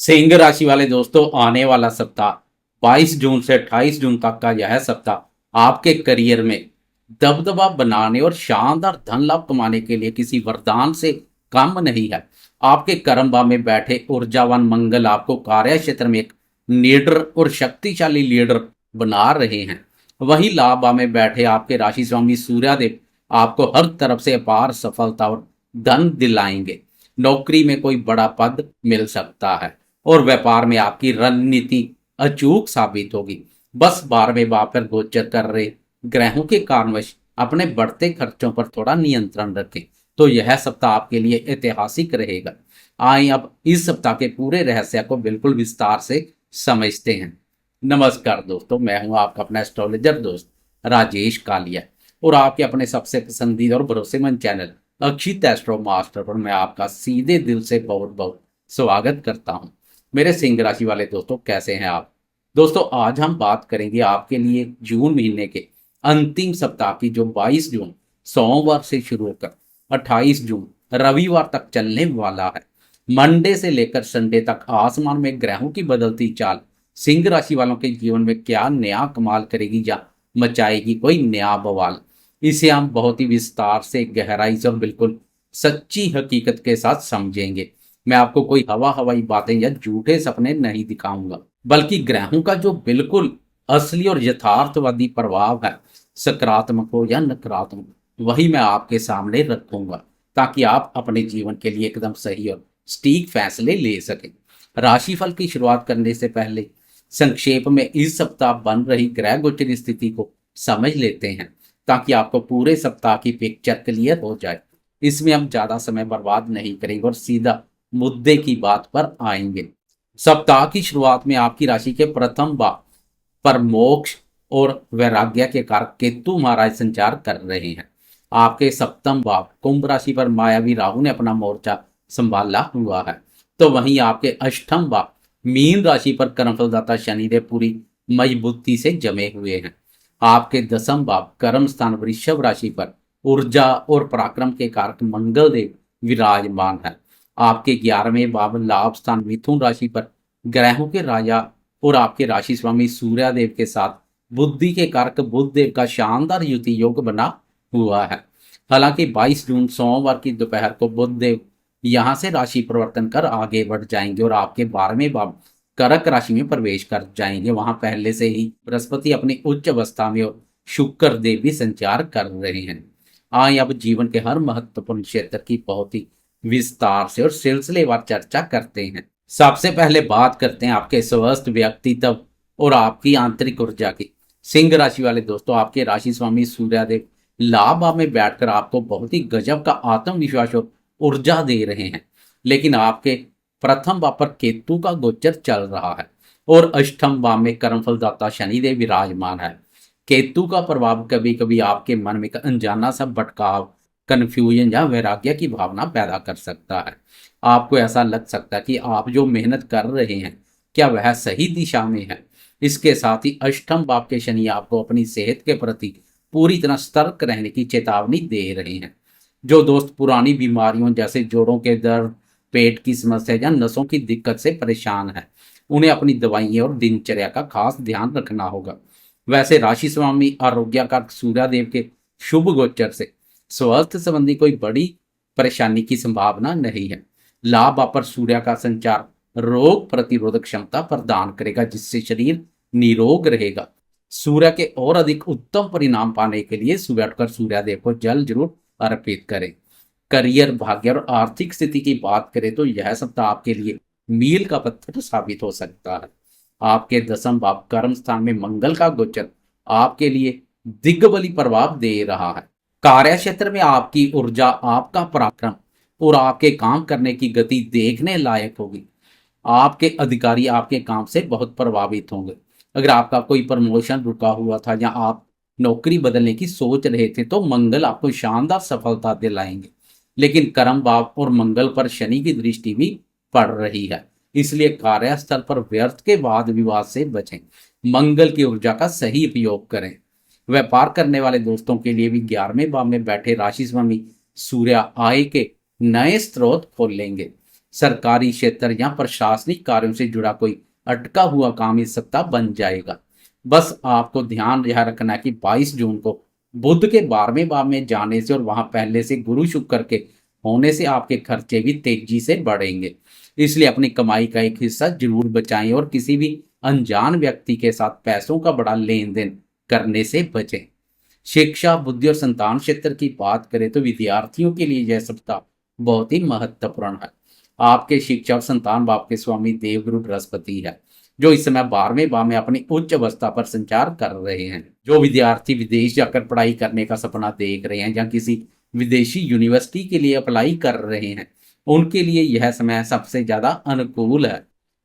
सिंह राशि वाले दोस्तों, आने वाला सप्ताह 22 जून से 28 जून तक का यह सप्ताह आपके करियर में दबदबा बनाने और शानदार धन लाभ कमाने के लिए किसी वरदान से कम नहीं है। आपके कर्म भाव में बैठे ऊर्जावान मंगल आपको कार्य क्षेत्र में एक लीडर और शक्तिशाली लीडर बना रहे हैं। वहीं लाभ भाव में बैठे आपके राशि स्वामी सूर्यदेव आपको हर तरफ से अपार सफलता और धन दिलाएंगे। नौकरी में कोई बड़ा पद मिल सकता है और व्यापार में आपकी रणनीति अचूक साबित होगी। बस 12वें भाव पर गोचर कर रहे ग्रहों के कारणवश अपने बढ़ते खर्चों पर थोड़ा नियंत्रण रखें, तो यह सप्ताह आपके लिए ऐतिहासिक रहेगा। आइए अब इस सप्ताह के पूरे रहस्य को बिल्कुल विस्तार से समझते हैं। नमस्कार दोस्तों, मैं हूं आपका अपना एस्ट्रोलॉजर दोस्त राजेश कालिया और आपके अपने सबसे पसंदीदा और भरोसेमंद चैनल अक्षित एस्ट्रो मास्टर पर मैं आपका सीधे दिल से बहुत बहुत स्वागत करता हूं। मेरे सिंह राशि वाले दोस्तों, कैसे हैं आप? दोस्तों, आज हम बात करेंगे आपके लिए जून महीने के अंतिम सप्ताह की, जो 22 जून सोमवार से शुरू होकर 28 जून रविवार तक चलने वाला है। मंडे से लेकर संडे तक आसमान में ग्रहों की बदलती चाल सिंह राशि वालों के जीवन में क्या नया कमाल करेगी या मचाएगी कोई नया बवाल, इसे हम बहुत ही विस्तार से, गहराई से और बिल्कुल सच्ची हकीकत के साथ समझेंगे। मैं आपको कोई हवाई बातें या झूठे सपने नहीं दिखाऊंगा, बल्कि ग्रहों का जो बिल्कुल असली और यथार्थवादी प्रभाव है, सकारात्मक हो या नकारात्मक, वही मैं आपके सामने रखूंगा, ताकि आप अपने जीवन के लिए एकदम सही और सटीक फैसले ले सकें। राशिफल की शुरुआत करने से पहले संक्षेप में इस सप्ताह बन रही ग्रह गोचर स्थिति को समझ लेते हैं, ताकि आपको पूरे सप्ताह की पिक्चर क्लियर हो जाए। इसमें हम ज्यादा समय बर्बाद नहीं करेंगे और सीधा मुद्दे की बात पर आएंगे। सप्ताह की शुरुआत में आपकी राशि के प्रथम भाव पर मोक्ष और वैराग्य के कारक केतु महाराज संचार कर रहे हैं। आपके सप्तम भाव कुंभ राशि पर मायावी राहु ने अपना मोर्चा संभाला हुआ है, तो वहीं आपके अष्टम भाव मीन राशि पर कर्मफलदाता शनिदेव पूरी मजबूती से जमे हुए हैं। आपके दसम भाव कर्म स्थान वृषभ राशि पर ऊर्जा और पराक्रम के कारक मंगल देव विराजमान है। आपके 11वें भाव लाभ स्थान मिथुन राशि पर ग्रहों के राजा और आपके राशि स्वामी सूर्यदेव के साथ बुद्धि के कारक बुध देव का शानदार युति योग बना हुआ है। हालांकि 22 जून सोमवार की दोपहर को बुध देव यहां से राशि परिवर्तन कर आगे बढ़ जाएंगे और आपके 12वें भाव कर्क राशि में प्रवेश कर जाएंगे। वहां पहले से ही बृहस्पति अपनी उच्च अवस्था में और शुक्र देव भी संचार कर रहे हैं। आइए अब जीवन के हर महत्वपूर्ण क्षेत्र की बहुत ही विस्तार से और सिलसिलेवार चर्चा करते हैं। सबसे पहले बात करते हैं आपके स्वस्थ व्यक्तित्व और आपकी आंतरिक ऊर्जा की। सिंह राशि वाले दोस्तों, आपके राशि स्वामी सूर्यदेव लाभ भाव में बैठकर आपको बहुत ही गजब का आत्मविश्वास और ऊर्जा दे रहे हैं, लेकिन आपके प्रथम भाव पर केतु का गोचर चल रहा है और अष्टम भाव में कर्मफलदाता शनिदेव विराजमान है। केतु का प्रभाव कभी कभी आपके मन में एक अनजाना सा भटकाव, कन्फ्यूजन या वैराग्य की भावना पैदा कर सकता है। आपको ऐसा लग सकता है कि आप जो मेहनत कर रहे हैं, क्या वह सही दिशा में है। इसके साथ ही अष्टम भाव के शनि आपको अपनी सेहत के प्रति पूरी तरह सतर्क रहने की चेतावनी दे रहे हैं। जो दोस्त पुरानी बीमारियों जैसे जोड़ों के दर्द, पेट की समस्या या नसों की दिक्कत से परेशान है, उन्हें अपनी दवाइयां और दिनचर्या का खास ध्यान रखना होगा। वैसे राशि स्वामी आरोग्य का सूर्यदेव के शुभ गोचर से स्वास्थ्य संबंधी कोई बड़ी परेशानी की संभावना नहीं है। लाभ पर सूर्य का संचार रोग प्रतिरोधक क्षमता प्रदान करेगा, जिससे शरीर निरोग रहेगा। सूर्य के और अधिक उत्तम परिणाम पाने के लिए सुबह उठकर सूर्यदेव को जल जरूर अर्पित करें। करियर, भाग्य और आर्थिक स्थिति की बात करें तो यह सप्ताह आपके लिए मील का पत्थर साबित हो सकता है। आपके दसम भाव कर्म स्थान में मंगल का गोचर आपके लिए दिग्बली प्रभाव दे रहा है। कार्य क्षेत्र में आपकी ऊर्जा, आपका पराक्रम और आपके काम करने की गति देखने लायक होगी। आपके अधिकारी आपके काम से बहुत प्रभावित होंगे। अगर आपका कोई प्रमोशन रुका हुआ था या आप नौकरी बदलने की सोच रहे थे, तो मंगल आपको शानदार सफलता दिलाएंगे। लेकिन कर्म भाव और मंगल पर शनि की दृष्टि भी पड़ रही है, इसलिए कार्यस्थल पर व्यर्थ के वाद विवाद से बचें। मंगल की ऊर्जा का सही उपयोग करें। व्यापार करने वाले दोस्तों के लिए भी 11वें भाव में बैठे राशि स्वामी सूर्य आय के नए स्रोत खोलेंगे। सरकारी क्षेत्र या प्रशासनिक कार्यों से जुड़ा कोई अटका हुआ काम इस सप्ताह बन जाएगा। बस आपको ध्यान यह रखना है कि 22 जून को बुध के 12वें भाव में जाने से और वहां पहले से गुरु शुक्र के होने से आपके खर्चे भी तेजी से बढ़ेंगे। इसलिए अपनी कमाई का एक हिस्सा जरूर बचाएं और किसी भी अनजान व्यक्ति के साथ पैसों का बड़ा लेन देन करने से बचें। शिक्षा, बुद्धि और संतान क्षेत्र की बात करें तो विद्यार्थियों के लिए यह सप्ताह बहुत ही महत्वपूर्ण है। आपके शिक्षा और संतान भाव के स्वामी देवगुरु बृहस्पति है, जो इस समय 12वें भाव में अपनी उच्च अवस्था पर संचार कर रहे हैं। जो विद्यार्थी विदेश जाकर पढ़ाई करने का सपना देख रहे हैं या किसी विदेशी यूनिवर्सिटी के लिए अप्लाई कर रहे हैं, उनके लिए यह समय सबसे ज्यादा अनुकूल है।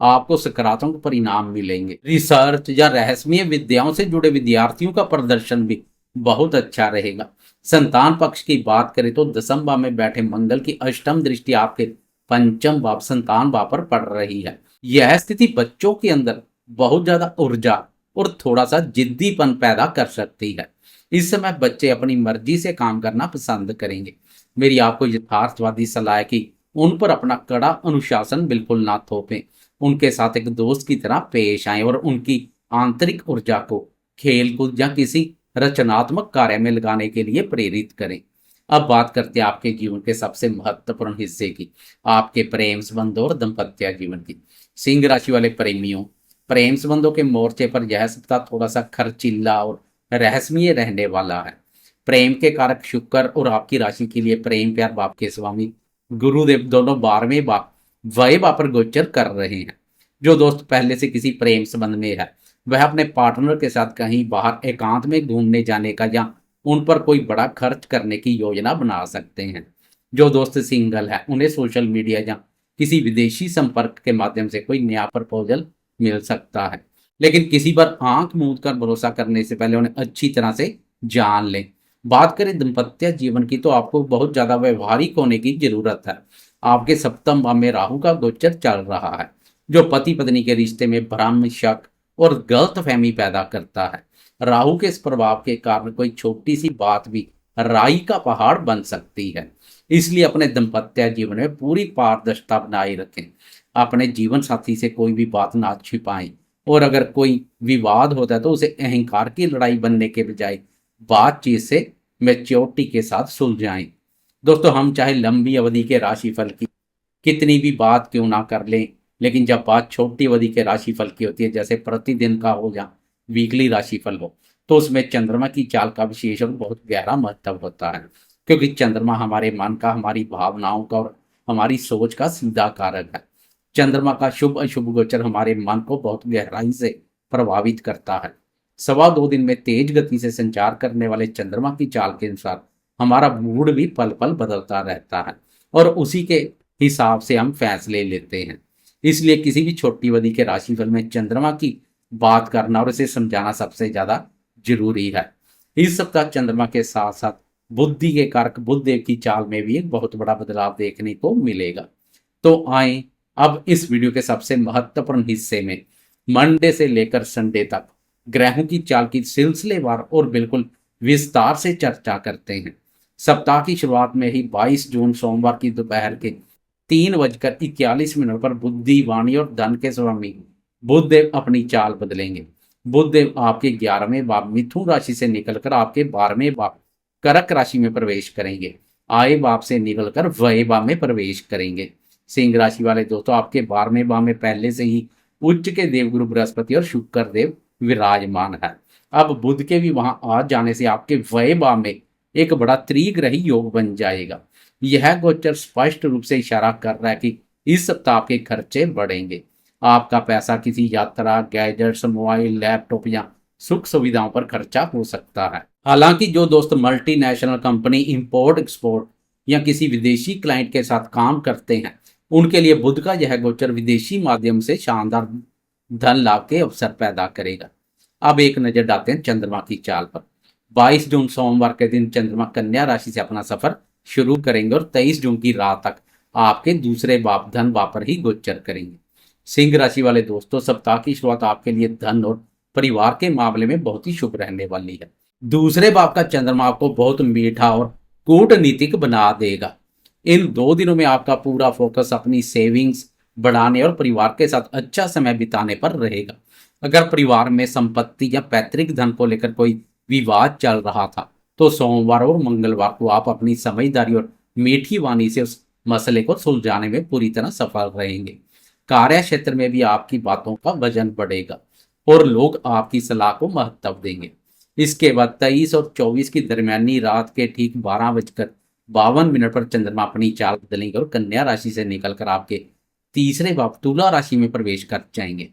आपको सकारात्मक परिणाम मिलेंगे। रिसर्च या रहस्यमय विद्याओं से जुड़े विद्यार्थियों का प्रदर्शन भी बहुत अच्छा रहेगा। संतान पक्ष की बात करें तो 10वें भाव में बैठे मंगल की अष्टम दृष्टि आपके 5वें भाव संतान भाव पर पड़ रही है। यह स्थिति बच्चों के अंदर बहुत ज्यादा ऊर्जा और थोड़ा सा जिद्दीपन पैदा कर सकती है। इस समय बच्चे अपनी मर्जी से काम करना पसंद करेंगे। मेरी आपको यथार्थवादी सलाह है कि उन पर अपना कड़ा अनुशासन बिल्कुल ना थोपें। उनके साथ एक दोस्त की तरह पेश आएं और उनकी आंतरिक ऊर्जा को खेल कूद या किसी रचनात्मक कार्य में लगाने के लिए प्रेरित करें। अब बात करते हैं आपके जीवन के सबसे महत्वपूर्ण हिस्से की, आपके प्रेम संबंधों और दाम्पत्य जीवन की। सिंह राशि वाले प्रेमियों, प्रेम संबंधों के मोर्चे पर यह सप्ताह थोड़ा सा खर्चीला और रहस्यमय रहने वाला है। प्रेम के कारक शुक्र और आपकी राशि के लिए प्रेम प्यार भाव के स्वामी गुरुदेव दोनों 12वें भाव वय भाव पर गोचर कर रहे हैं। जो दोस्त पहले से किसी प्रेम संबंध में है, वह अपने पार्टनर के साथ कहीं बाहर एकांत में घूमने जाने का या उन पर कोई बड़ा खर्च करने की योजना बना सकते हैं। जो दोस्त सिंगल है, उन्हें सोशल मीडिया या किसी विदेशी संपर्क के माध्यम से कोई नया प्रपोजल मिल सकता है, लेकिन किसी पर आंख मूंद कर भरोसा करने से पहले उन्हें अच्छी तरह से जान लें। बात करें दाम्पत्य जीवन की तो आपको बहुत ज्यादा व्यवहारिक होने की जरूरत है। आपके 7वें भाव में राहु का गोचर चल रहा है, जो पति पत्नी के रिश्ते में भ्रम, शक और गलतफहमी पैदा करता है। राहु के इस प्रभाव के कारण कोई छोटी सी बात भी राई का पहाड़ बन सकती है। इसलिए अपने दाम्पत्य जीवन में पूरी पारदर्शिता बनाए रखें। अपने जीवन साथी से कोई भी बात ना छिपाएं और अगर कोई विवाद होता है तो उसे अहंकार की लड़ाई बनने के बजाय बातचीत से मैच्योरिटी के साथ सुलझाएं। दोस्तों, हम चाहे लंबी अवधि के राशिफल की कितनी भी बात क्यों ना कर लें, लेकिन जब बात छोटी अवधि के राशिफल की होती है, जैसे प्रतिदिन का हो या वीकली राशिफल हो, तो उसमें चंद्रमा की चाल का विशेष और बहुत गहरा महत्व होता है। क्योंकि चंद्रमा हमारे मन का, हमारी भावनाओं का और हमारी सोच का सीधा कारक है। चंद्रमा का शुभ अशुभ गोचर हमारे मन को बहुत गहराई से प्रभावित करता है। 2.25 दिन में तेज गति से संचार करने वाले चंद्रमा की चाल के अनुसार हमारा मूड भी पल पल बदलता रहता है और उसी के हिसाब से हम फैसले लेते हैं। इसलिए किसी भी छोटी अवधि के राशिफल में चंद्रमा की बात करना और इसे समझाना सबसे ज्यादा जरूरी है। इस सप्ताह चंद्रमा के साथ साथ बुद्धि के कारक बुध देव की चाल में भी एक बहुत बड़ा बदलाव देखने को मिलेगा। तो आए अब इस वीडियो के सबसे महत्वपूर्ण हिस्से में मंडे से लेकर संडे तक ग्रहों की चाल की सिलसिलेवार और बिल्कुल विस्तार से चर्चा करते हैं। सप्ताह की शुरुआत में ही 22 जून सोमवार की दोपहर के 3:41 पर बुद्धि, वाणी और धन के स्वामी बुधदेव अपनी चाल बदलेंगे। बुधदेव आपके 11वें भाव मिथुन राशि से निकलकर आपके 12वें भाव कर्क राशि में प्रवेश करेंगे। आय भाव से निकलकर व्यय भाव में प्रवेश करेंगे। सिंह राशि वाले दोस्तों, आपके 12वें भाव में पहले से ही उच्च के देवगुरु बृहस्पति और शुक्र देव विराजमान है। अब बुध के भी वहां आ जाने से आपके व्यय भाव में एक बड़ा त्रिग्रही योग बन जाएगा। यह गोचर स्पष्ट रूप से इशारा कर रहा है कि इस सप्ताह आपके खर्चे बढ़ेंगे। आपका पैसा किसी यात्रा, गैजेट्स, मोबाइल, लैपटॉप या सुख सुविधाओं पर खर्चा हो सकता है। हालांकि जो दोस्त मल्टीनेशनल कंपनी, इंपोर्ट एक्सपोर्ट या किसी विदेशी क्लाइंट के साथ काम करते हैं, उनके लिए बुध का यह गोचर विदेशी माध्यम से शानदार धन लाभ के अवसर पैदा करेगा। अब एक नजर डालते हैं चंद्रमा की चाल पर। 22 जून सोमवार के दिन चंद्रमा कन्या राशि से अपना सफर शुरू करेंगे और 23 जून की रात तक आपके दूसरे भाव धन भाव पर ही गोचर करेंगे। सिंह राशि वाले दोस्तों, सप्ताह की शुरुआत आपके लिए धन और परिवार के मामले में बहुत ही शुभ रहने वाली है। दूसरे भाव का चंद्रमा आपको बहुत मीठा और कूटनीतिक बना देगा। इन 2 दिनों में आपका पूरा फोकस अपनी सेविंग्स बढ़ाने और परिवार के साथ अच्छा समय बिताने पर रहेगा। अगर परिवार में संपत्ति या पैतृक धन को लेकर कोई विवाद चल रहा था, तो सोमवार और मंगलवार को आप अपनी समझदारी और मीठी वाणी से उस मसले को सुलझाने में पूरी तरह सफल रहेंगे। कार्य क्षेत्र में भी आपकी बातों का वजन बढ़ेगा और लोग आपकी सलाह को महत्व देंगे। इसके बाद 23 और 24 की दरमियानी रात के ठीक 12:52 पर चंद्रमा अपनी चाल बदलेंगे और कन्या राशि से निकलकर आपके तीसरे भाव तुला राशि में प्रवेश कर जाएंगे।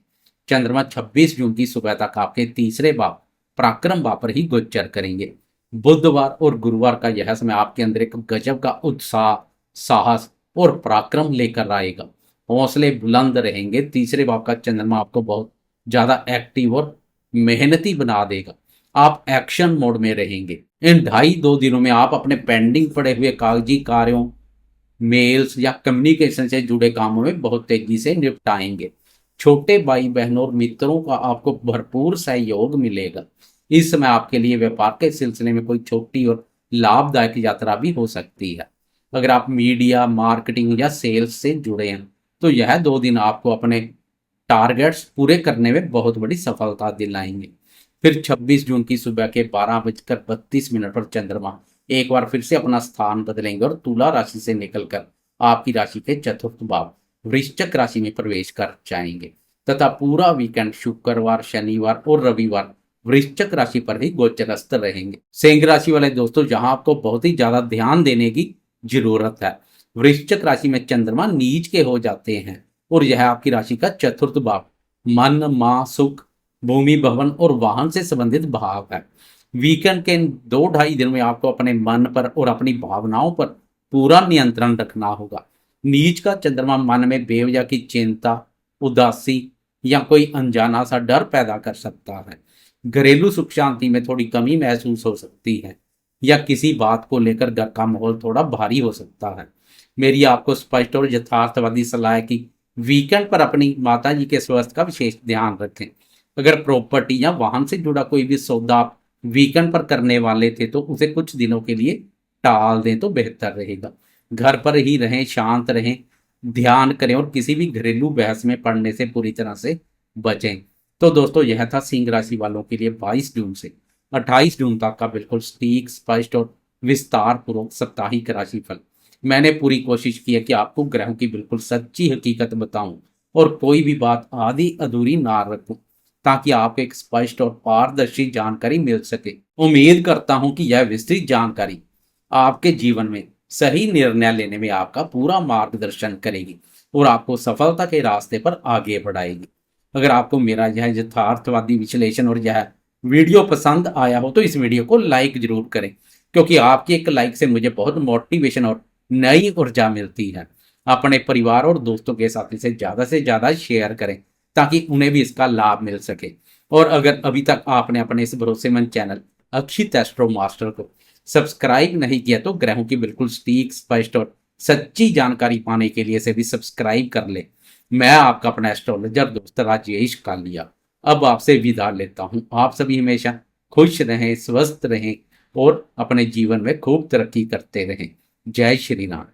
चंद्रमा 26 जून की सुबह तक आपके तीसरे भाव पराक्रम भाव पर ही गोचर करेंगे। बुधवार और गुरुवार का यह समय आपके अंदर एक गजब का उत्साह, साहस और पराक्रम लेकर आएगा। हौसले बुलंद रहेंगे। तीसरे भाव का चंद्रमा आपको बहुत ज्यादा एक्टिव और मेहनती बना देगा। आप एक्शन मोड में रहेंगे। इन 2.5 दिनों में आप अपने पेंडिंग पड़े हुए कागजी कार्यों, मेल्स या कम्युनिकेशन से जुड़े कामों में बहुत तेजी से निपटाएंगे। छोटे भाई बहनों और मित्रों का आपको भरपूर सहयोग मिलेगा। इस समय आपके लिए व्यापार के सिलसिले में कोई छोटी और लाभदायक यात्रा भी हो सकती है। अगर आप मीडिया, मार्केटिंग या सेल्स से जुड़े हैं, तो यह 2 दिन आपको अपने टारगेट्स पूरे करने में बहुत बड़ी सफलता दिलाएंगे। फिर 26 जून की सुबह के 12:32 पर चंद्रमा एक बार फिर से अपना स्थान बदलेंगे और तुला राशि से निकलकर आपकी राशि के चतुर्थ भाव वृश्चिक राशि में प्रवेश कर जाएंगे तथा पूरा वीकेंड शुक्रवार, शनिवार और रविवार वृश्चिक राशि पर ही गोचरस्थ रहेंगे। सिंह राशि वाले दोस्तों, जहां आपको बहुत ही ज्यादा ध्यान देने की जरूरत है। वृश्चिक राशि में चंद्रमा नीच के हो जाते हैं और यह आपकी राशि का चतुर्थ भाव मन, मां, सुख, भूमि, भवन और वाहन से संबंधित भाव है। वीकेंड के 2-2.5 दिन में आपको अपने मन पर और अपनी भावनाओं पर पूरा नियंत्रण रखना होगा। नीच का चंद्रमा मन में बेवजह की चिंता, उदासी या कोई अनजाना सा डर पैदा कर सकता है। घरेलू सुख शांति में थोड़ी कमी महसूस हो सकती है या किसी बात को लेकर घर का माहौल थोड़ा भारी हो सकता है। मेरी आपको स्पष्ट और यथार्थवादी सलाह है कि वीकेंड पर अपनी माता जी के स्वास्थ्य का विशेष ध्यान रखें। अगर प्रॉपर्टी या वाहन से जुड़ा कोई भी सौदा आप वीकेंड पर करने वाले थे, तो उसे कुछ दिनों के लिए टाल दें तो बेहतर रहेगा। घर पर ही रहें, शांत रहें, ध्यान करें और किसी भी घरेलू बहस में पड़ने से पूरी तरह से बचें। तो दोस्तों, यह था सिंह राशि वालों के लिए 22 जून से 28 जून तक का बिल्कुल सटीक, स्पष्ट और विस्तार पूर्वक साप्ताहिक राशिफल। मैंने पूरी कोशिश की है कि आपको ग्रहों की बिल्कुल सच्ची हकीकत बताऊं और कोई भी बात आधी अधूरी ना रखूं, ताकि आपको एक स्पष्ट और पारदर्शी जानकारी मिल सके। उम्मीद करता हूं कि यह विस्तृत जानकारी आपके जीवन में सही निर्णय लेने में आपका पूरा मार्गदर्शन करेगी और आपको सफलता के रास्ते पर आगे बढ़ाएगी। अगर आपको मेरा यह यथार्थवादी विश्लेषण और यह वीडियो पसंद आया हो, तो इस वीडियो को लाइक जरूर करें, क्योंकि आपकी एक लाइक से मुझे बहुत मोटिवेशन और नई ऊर्जा मिलती है। अपने परिवार और दोस्तों के साथ इसे ज़्यादा से ज़्यादा शेयर करें, ताकि उन्हें भी इसका लाभ मिल सके। और अगर अभी तक आपने अपने इस भरोसेमंद चैनल अक्षित एस्ट्रो मास्टर को सब्सक्राइब नहीं किया, तो ग्रहों की बिल्कुल सटीक, स्पष्ट और सच्ची जानकारी पाने के लिए इसे भी सब्सक्राइब कर ले। मैं आपका अपना एस्ट्रोलॉजर दोस्त राजेश कालिया अब आपसे विदा लेता हूं। आप सभी हमेशा खुश रहें, स्वस्थ रहें और अपने जीवन में खूब तरक्की करते रहें। जय श्री राम।